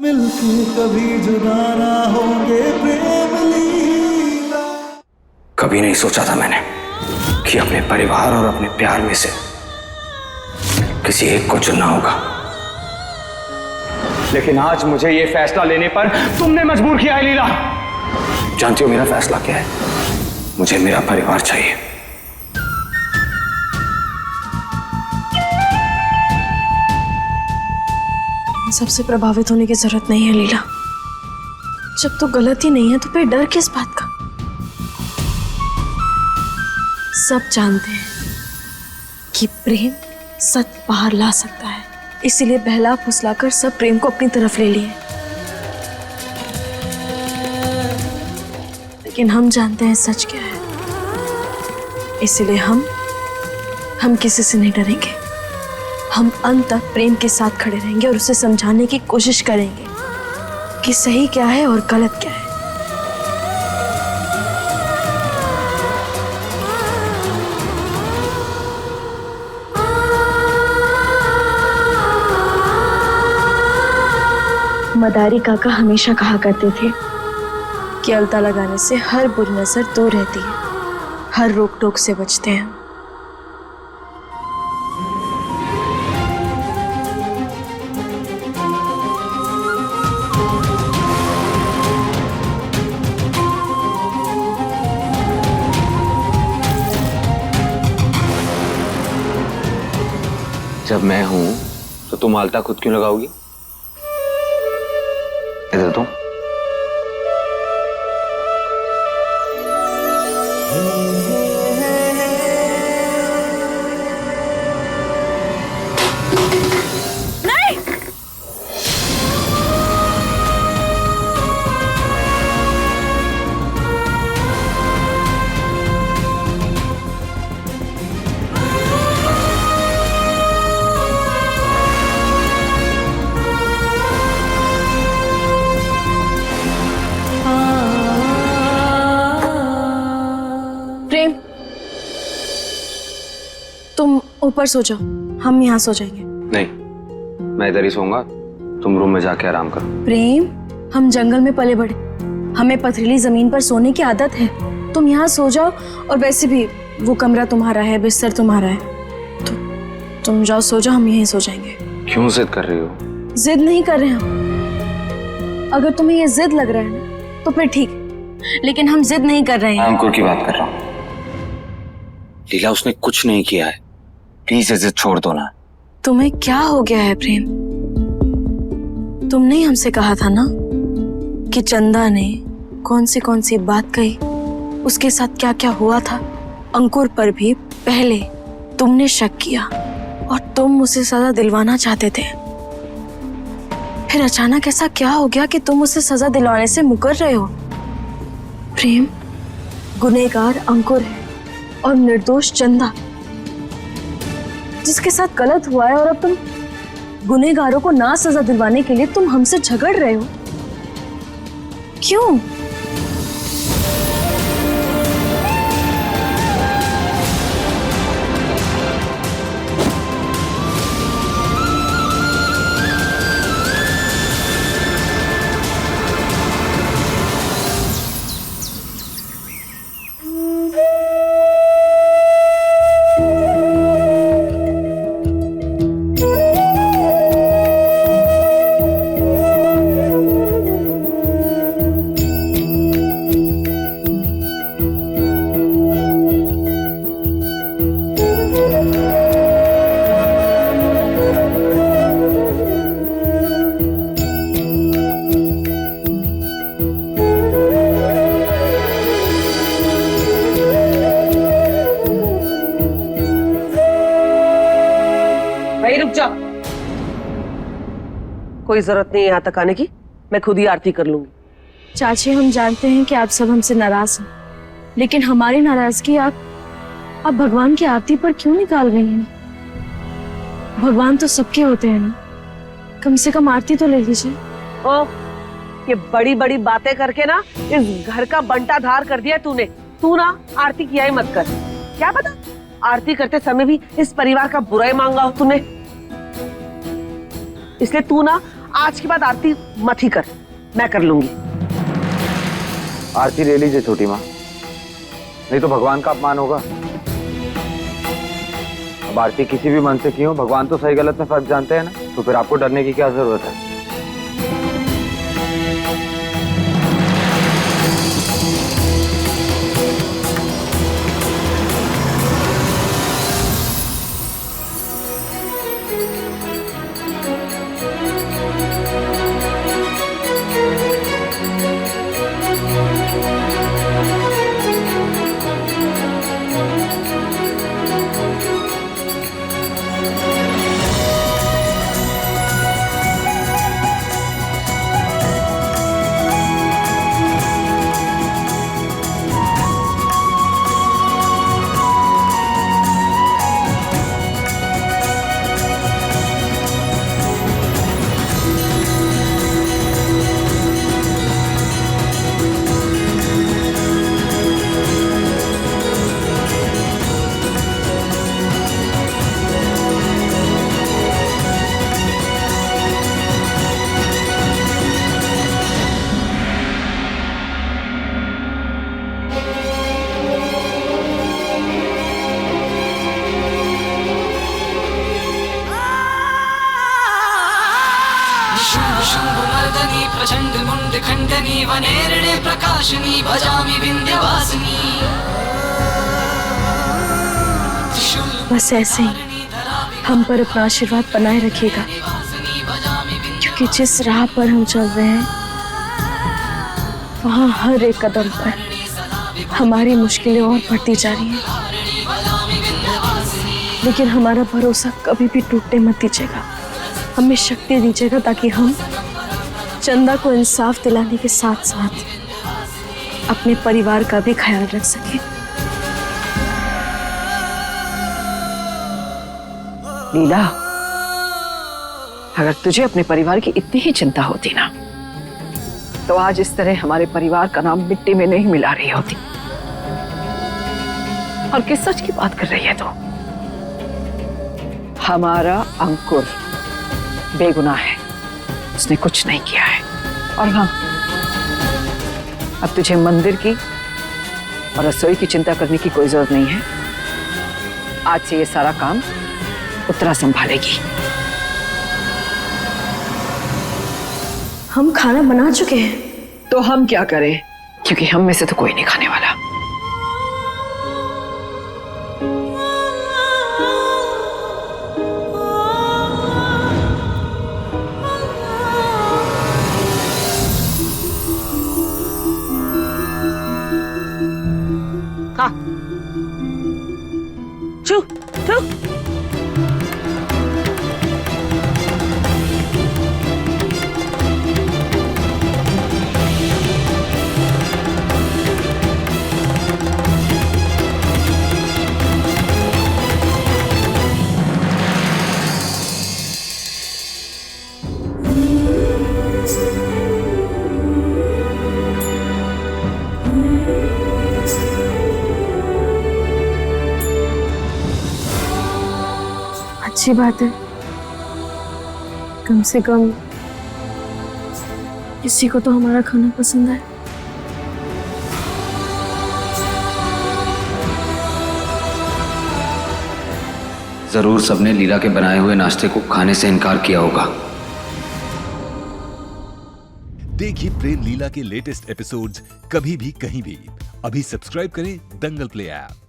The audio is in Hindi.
मिलके कभी जुदा ना होंगे प्रेम लीला। कभी नहीं सोचा था मैंने कि अपने परिवार और अपने प्यार में से किसी एक को चुनना होगा, लेकिन आज मुझे ये फैसला लेने पर तुमने मजबूर किया है लीला। जानती हो मेरा फैसला क्या है? मुझे मेरा परिवार चाहिए। सबसे प्रभावित होने की जरूरत नहीं है लीला। जब तो गलत ही नहीं है तो फिर डर किस बात का? सब जानते हैं कि प्रेम सच बाहर ला सकता है, इसीलिए बहला फुसलाकर सब प्रेम को अपनी तरफ ले लिए। लेकिन हम जानते हैं सच क्या है, इसीलिए हम किसी से नहीं डरेंगे। हम अंत तक प्रेम के साथ खड़े रहेंगे और उसे समझाने की कोशिश करेंगे कि सही क्या है और गलत क्या है। मदारी काका हमेशा कहा करते थे कि अलता लगाने से हर बुरी नजर दूर रहती है, हर रोक टोक से बचते हैं। जब मैं हूं तो तुम आलता खुद क्यों लगाओगी? इधर तुम। प्रेम, तुम ऊपर सो जाओ, हम यहाँ सो जाएंगे। नहीं, मैं इधर ही सोऊंगा, तुम रूम में जाके आराम करो। प्रेम, हम जंगल में पले बढ़े, हमें पथरीली जमीन पर सोने की आदत है। तुम यहाँ सो जाओ, और वैसे भी वो कमरा तुम्हारा है, बिस्तर तुम्हारा है, तो तुम जाओ सो जाओ, हम यहीं सो जाएंगे। क्यों जिद कर रही हो? जिद नहीं कर रहे हम। अगर तुम्हें ये जिद लग रहा है ना तो फिर ठीक है, लेकिन हम जिद नहीं कर रहे हैं। अंकुर की बात कर रहा हूँ। लीला, उसने कुछ नहीं किया है, प्लीज जिद छोड़ दो ना। तुम्हें क्या हो गया है प्रेम? तुमने हमसे कहा था ना कि चंदा ने कौन सी बात कही, उसके साथ क्या क्या हुआ था। अंकुर पर भी पहले तुमने शक किया और तुम उसे सजा दिलवाना चाहते थे। फिर अचानक ऐसा क्या हो गया कि तुम उसे सजा दिलवाने से मुकर रहे हो? प्रेम, गुनहगार अंकुर है और निर्दोष चंदा, जिसके साथ गलत हुआ है, और अब तुम गुनहगारों को ना सजा दिलवाने के लिए तुम हमसे झगड़ रहे हो। क्यों? कोई जरूरत नहीं है यहाँ तक आने की, मैं खुद ही आरती कर लूंगी। चाची, हम जानते हैं कि आप सब हमसे नाराज हैं, लेकिन हमारी नाराजगी आप भगवान की आरती पर क्यों निकाल रही हैं? भगवान तो सबके होते हैं ना, कम से कम आरती तो ले लीजिए। ओ, ये बड़ी बड़ी बातें करके ना इस घर का बंटा धार कर दिया तूने। तू ना आरती किया ही मत कर। क्या पता आरती करते समय भी इस परिवार का बुरा ही मांगा हो तूने, इसलिए तू ना आज के बाद आरती मत ही कर, मैं कर लूंगी। आरती ले लीजिए छोटी माँ, नहीं तो भगवान का अपमान होगा। अब आरती किसी भी मन से की हो, भगवान तो सही गलत में फर्क जानते हैं ना, तो फिर आपको डरने की क्या जरूरत है। शुम्भमर्दनी प्रचण्ड मुण्ड खण्डनी वनेरणे प्रकाशिनी भजामि विन्ध्यवासिनी। बस ऐसे ही हम पर अपना आशीर्वाद बनाए रखिएगा, क्योंकि जिस राह पर हम चल रहे हैं वहाँ हर एक कदम पर हमारी मुश्किलें और बढ़ती जा रही हैं, लेकिन हमारा भरोसा कभी भी टूटने मत दीजिएगा। हमें शक्ति दीजिएगा ताकि हम चंदा को इंसाफ दिलाने के साथ साथ अपने परिवार का भी ख्याल रख सके। लीला, अगर तुझे अपने परिवार की इतनी ही चिंता होती ना, तो आज इस तरह हमारे परिवार का नाम मिट्टी में नहीं मिला रही होती। और किस सच की बात कर रही है तो? हमारा अंकुर बेगुनाह है, उसने कुछ नहीं किया है। और हाँ, अब तुझे मंदिर की और रसोई की चिंता करने की कोई जरूरत नहीं है। आज से ये सारा काम उत्तरा संभालेगी। हम खाना बना चुके हैं। तो हम क्या करें, क्योंकि हम में से तो कोई नहीं खाने वाला। हाँ, चू चू। अच्छी बात है, कम से कम किसी को तो हमारा खाना पसंद है। जरूर सबने लीला के बनाए हुए नाश्ते को खाने से इनकार किया होगा। देखिए प्रेम लीला के लेटेस्ट एपिसोड्स कभी भी कहीं भी। अभी सब्सक्राइब करें दंगल प्ले ऐप।